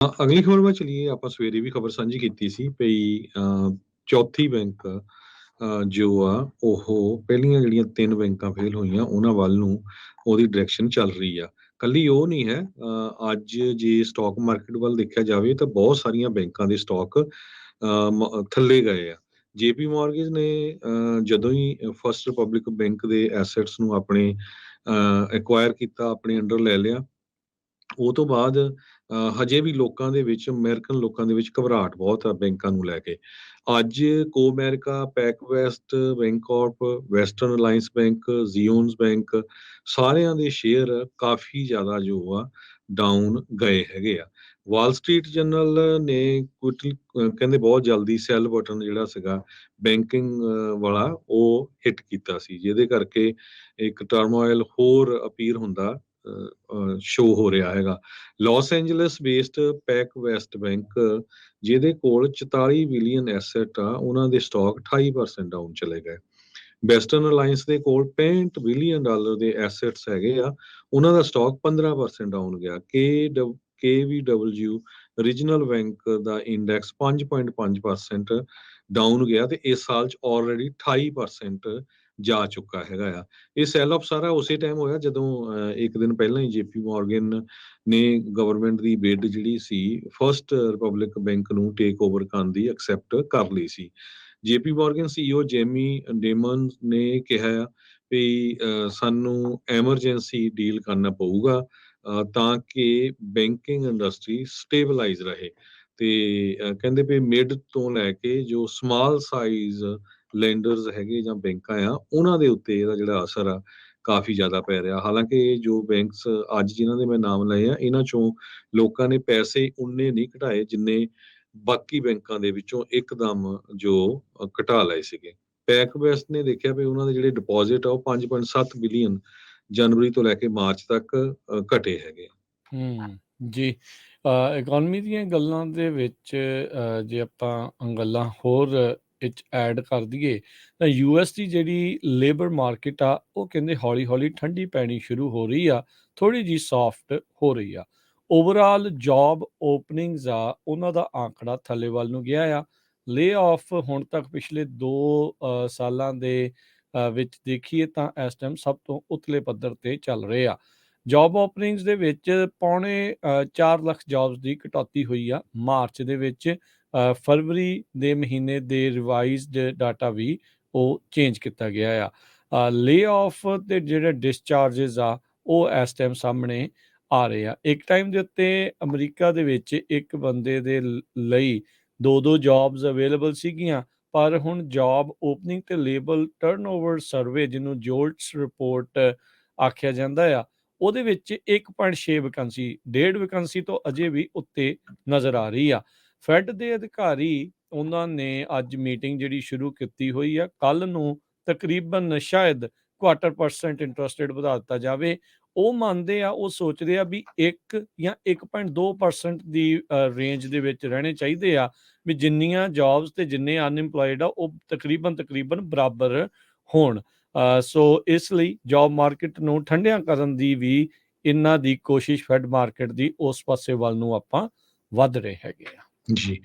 ਅਗਲੀ ਖਬਰ ਵੱਲ ਚਲੀਏ। ਆਪਾਂ ਸਵੇਰੇ ਵੀ ਖਬਰ ਸਾਂਝੀ ਕੀਤੀ ਸੀ ਭਈ ਚੌਥੀ ਬੈਂਕ ਜੋ ਆ ਉਹ ਪਹਿਲੀਆਂ ਜਿਹੜੀਆਂ 3 ਬੈਂਕਾਂ ਫੇਲ ਹੋਈਆਂ ਉਹਨਾਂ ਵੱਲ ਨੂੰ ਉਹਦੀ ਡਾਇਰੈਕਸ਼ਨ ਚੱਲ ਰਹੀ ਆ। ਕੱਲੀ ਉਹ ਨਹੀਂ ਹੈ, ਅੱਜ ਜੇ ਸਟਾਕ ਮਾਰਕੀਟ ਵੱਲ ਦੇਖਿਆ ਜਾਵੇ ਤਾਂ ਬਹੁਤ ਸਾਰੀਆਂ ਬੈਂਕਾਂ ਦੇ ਸਟਾਕ ਥੱਲੇ ਗਏ ਆ। ਜੇਪੀ ਮਾਰਗੇਜ ਨੇ ਜਦੋਂ ਹੀ ਫਸਟ ਰਿਪਬਲਿਕ ਬੈਂਕ ਦੇ ਐਸੈਟਸ ਨੂੰ ਆਪਣੇ ਐਕਵਾਇਰ ਕੀਤਾ, ਆਪਣੇ ਅੰਡਰ ਲੈ ਲਿਆ, ਉਹ ਤੋਂ ਬਾਅਦ ਹਜੇ ਵੀ ਲੋਕਾਂ ਦੇ ਵਿੱਚ, ਅਮਰੀਕਨ ਲੋਕਾਂ ਦੇ ਵਿੱਚ ਘਬਰਾਹਟ ਬਹੁਤ ਆ ਬੈਂਕਾਂ ਨੂੰ ਲੈ ਕੇ। ਅੱਜ ਕੋਮੈਰਿਕਾ, ਪੈਕਵੈਸਟ, ਬੈਂਕਕਾਰਪ, ਵੈਸਟਰਨ ਅਲਾਇੰਸ ਬੈਂਕ, ਜ਼ੀਓਨਸ ਬੈਂਕ, ਸਾਰਿਆਂ ਦੇ ਸ਼ੇਅਰ ਕਾਫੀ ਜ਼ਿਆਦਾ ਜੋ ਆ ਡਾਊਨ ਗਏ ਹੈਗੇ ਆ। ਵਾਲ ਸਟਰੀਟ ਜਰਨਲ ਨੇ ਕਹਿੰਦੇ ਬਹੁਤ ਜਲਦੀ ਸੈਲ ਬਟਨ ਜਿਹੜਾ ਸੀਗਾ ਬੈਂਕਿੰਗ ਵਾਲਾ ਉਹ ਹਿੱਟ ਕੀਤਾ ਸੀ, ਜਿਹਦੇ ਕਰਕੇ ਇੱਕ ਟਰਮੋਇਲ ਹੋਰ ਅਪੀਅਰ ਹੁੰਦਾ ਸ਼ੋ ਹੋ ਰਿਹਾ ਹੈਗਾ। Los Angeles based PacWest Bank, ਜਿਹਦੇ ਕੋਲ 44 ਬਿਲੀਅਨ ਐਸੈਟ ਆ, ਉਹਨਾਂ ਦੇ ਸਟਾਕ 28% ਡਾਊਨ ਚਲੇ ਗਏ। ਵੈਸਟਰਨ ਅਲਾਇੰਸ ਦੇ ਕੋਲ 65 ਬਿਲੀਅਨ ਡਾਲਰ ਦੇ ਐਸੈਟਸ ਹੈਗੇ ਆ, ਉਹਨਾਂ ਦਾ ਸਟਾਕ 15% ਡਾਊਨ ਗਿਆ। KVW ਰੀਜਨਲ ਬੈਂਕ ਦਾ ਇੰਡੈਕਸ 5.5% ਡਾਊਨ ਗਿਆ ਤੇ ਇਸ ਸਾਲ ਚ ਆਲਰੇਡੀ 28% ਜਾ ਚੁੱਕਾ ਹੈਗਾ ਆ। ਇਹ ਸੈਲ ਆਫ ਸਾਰਾ ਉਸੇ ਟਾਈਮ ਹੋਇਆ ਜਦੋਂ ਇੱਕ ਦਿਨ ਪਹਿਲਾਂ ਹੀ ਜੇਪੀ ਮਾਰਗਨ ਨੇ ਗਵਰਨਮੈਂਟ ਦੀ ਬਿਡ ਜਿਹੜੀ ਸੀ ਫਸਟ ਰਿਪਬਲਿਕ ਬੈਂਕ ਨੂੰ ਟੇਕ ਓਵਰ ਕਰਨ ਦੀ ਐਕਸੈਪਟ ਕਰ ਲਈ ਸੀ। ਜੇਪੀ ਮਾਰਗਨ CEO ਜੇਮੀ ਡੇਮਨ ਨੇ ਕਿਹਾ ਆ ਵੀ ਸਾਨੂੰ ਐਮਰਜੈਂਸੀ ਡੀਲ ਕਰਨਾ ਪਊਗਾ ਤਾਂ ਕਿ ਬੈਂਕਿੰਗ ਇੰਡਸਟਰੀ ਸਟੇਬਲਾਈਜ਼ ਰਹੇ। ਤੇ ਕਹਿੰਦੇ ਵੀ ਮਿਡ ਤੋਂ ਲੈ ਕੇ ਜੋ ਸਮਾਲ ਸਾਈਜ਼ ਲੈਂਡਰਸ ਹੈਗੇ ਜਾਂ ਬੈਂਕਾਂ ਆ, ਉਹਨਾਂ ਦੇ ਉੱਤੇ ਇਹਦਾ ਜਿਹੜਾ ਅਸਰ ਆ ਕਾਫੀ ਜ਼ਿਆਦਾ ਪੈ ਰਿਹਾ। ਹਾਲਾਂਕਿ ਜੋ ਬੈਂਕਸ ਅੱਜ ਜਿਨ੍ਹਾਂ ਦੇ ਮੈਂ ਨਾਮ ਲਏ ਆ, ਇਹਨਾਂ ਚੋਂ ਲੋਕਾਂ ਨੇ ਪੈਸੇ ਉਨੇ ਨਹੀਂ ਘਟਾਏ ਜਿੰਨੇ ਬਾਕੀ ਬੈਂਕਾਂ ਦੇ ਵਿੱਚੋਂ ਇੱਕਦਮ ਜੋ ਘਟਾ ਲਏ ਸੀਗੇ। ਪੈਕਵੈਸਟ ਨੇ ਦੇਖਿਆ ਵੀ ਉਹਨਾਂ ਦੇ ਜਿਹੜੇ ਡਿਪੋਜ਼ਿਟ ਆ ਉਹ 5.7 ਬਿਲੀਅਨ ਜਨਵਰੀ ਤੋਂ ਲੈ ਕੇ ਮਾਰਚ ਤੱਕ ਘਟੇ ਹੈਗੇ। ਜੀ। ਇਕੋਨਮੀ ਦੀਆਂ ਗੱਲਾਂ ਦੇ ਵਿੱਚ ਜੇ ਆਪਾਂ ਗੱਲਾਂ ਹੋਰ ਇਹ 'ਚ ਐਡ ਕਰ ਦਈਏ ਤਾਂ US ਦੀ ਜਿਹੜੀ ਲੇਬਰ ਮਾਰਕੀਟ ਆ ਉਹ ਕਹਿੰਦੇ ਹੌਲੀ ਹੌਲੀ ਠੰਡੀ ਪੈਣੀ ਸ਼ੁਰੂ ਹੋ ਰਹੀ ਆ, ਥੋੜ੍ਹੀ ਜਿਹੀ ਸੌਫਟ ਹੋ ਰਹੀ ਆ। ਓਵਰਆਲ ਜੌਬ ਓਪਨਿੰਗਸ ਆ ਉਹਨਾਂ ਦਾ ਆਂਕੜਾ ਥੱਲੇ ਵੱਲ ਨੂੰ ਗਿਆ ਆ। ਲੇ ਆਫ ਹੁਣ ਤੱਕ ਪਿਛਲੇ 2 ਸਾਲਾਂ ਦੇ ਵਿੱਚ ਦੇਖੀਏ ਤਾਂ ਇਸ ਟਾਈਮ ਸਭ ਤੋਂ ਉਤਲੇ ਪੱਧਰ ਤੇ ਚੱਲ ਰਹੇ ਆ। ਜੌਬ ਓਪਨਿੰਗਸ ਦੇ ਵਿੱਚ ਪੌਣੇ 4 ਲੱਖ ਜੌਬਸ ਦੀ ਕਟੌਤੀ ਹੋਈ ਆ ਮਾਰਚ ਦੇ ਵਿੱਚ। ਫਰਵਰੀ ਦੇ ਮਹੀਨੇ ਦੇ ਰਿਵਾਈਜ਼ਡ ਡਾਟਾ ਵੀ ਉਹ ਚੇਂਜ ਕੀਤਾ ਗਿਆ ਆ। ਲੇ ਆਫ ਦੇ ਜਿਹੜੇ ਡਿਸਚਾਰਜਸ ਆ ਉਹ ਇਸ ਟਾਈਮ ਸਾਹਮਣੇ ਆ ਰਹੇ ਆ। ਇੱਕ ਟਾਈਮ ਦੇ ਉੱਤੇ ਅਮਰੀਕਾ ਦੇ ਵਿੱਚ ਇੱਕ ਬੰਦੇ ਦੇ ਲਈ 2 ਜੌਬਸ ਅਵੇਲੇਬਲ ਸੀਗੀਆਂ, ਪਰ ਹੁਣ ਜੌਬ ਓਪਨਿੰਗ ਤੇ ਲੇਬਰ ਟਰਨਓਵਰ ਸਰਵੇ, ਜਿਹਨੂੰ ਜੋਲਟਸ ਰਿਪੋਰਟ ਆਖਿਆ ਜਾਂਦਾ ਆ, ਉਹਦੇ ਵਿੱਚ 1.6 ਵੈਕੰਸੀ, 1.5 ਵੈਕੰਸੀ ਤੋਂ ਅਜੇ ਵੀ ਉੱਤੇ ਨਜ਼ਰ ਆ ਰਹੀ ਆ। ਫੈਡ ਦੇ ਅਧਿਕਾਰੀ ਉਹਨਾਂ ਨੇ ਅੱਜ ਮੀਟਿੰਗ ਜਿਹੜੀ ਸ਼ੁਰੂ ਕੀਤੀ ਹੋਈ ਆ, ਕੱਲ ਨੂੰ ਤਕਰੀਬਨ ਸ਼ਾਇਦ 0.25% ਇੰਟਰਸਟ ਰੇਟ ਵਧਾ ਦਿੱਤਾ ਜਾਵੇ। ਉਹ ਮੰਨਦੇ ਆ, ਉਹ ਸੋਚਦੇ ਆ ਵੀ 1 ਜਾਂ 1.2% ਦੀ ਰੇਂਜ ਦੇ ਵਿੱਚ ਰਹਿਣੇ ਚਾਹੀਦੇ ਆ, ਵੀ ਜਿੰਨੀਆਂ ਜੌਬਸ ਤੇ ਜਿੰਨੇ ਅਨਇੰਪਲੋਇਡ ਆ ਉਹ ਤਕਰੀਬਨ ਬਰਾਬਰ ਹੋਣ। ਸੋ ਇਸ ਲਈ ਜੌਬ ਮਾਰਕੀਟ ਨੂੰ ਠੰਡਿਆਂ ਕਰਨ ਦੀ ਵੀ ਇਹਨਾਂ ਦੀ ਕੋਸ਼ਿਸ਼ ਫੈਡ ਮਾਰਕੀਟ ਦੀ ਉਸ ਪਾਸੇ ਵੱਲ ਨੂੰ ਆਪਾਂ ਵੱਧ ਰਹੇ ਹੈਗੇ ਆ। ਜੀ।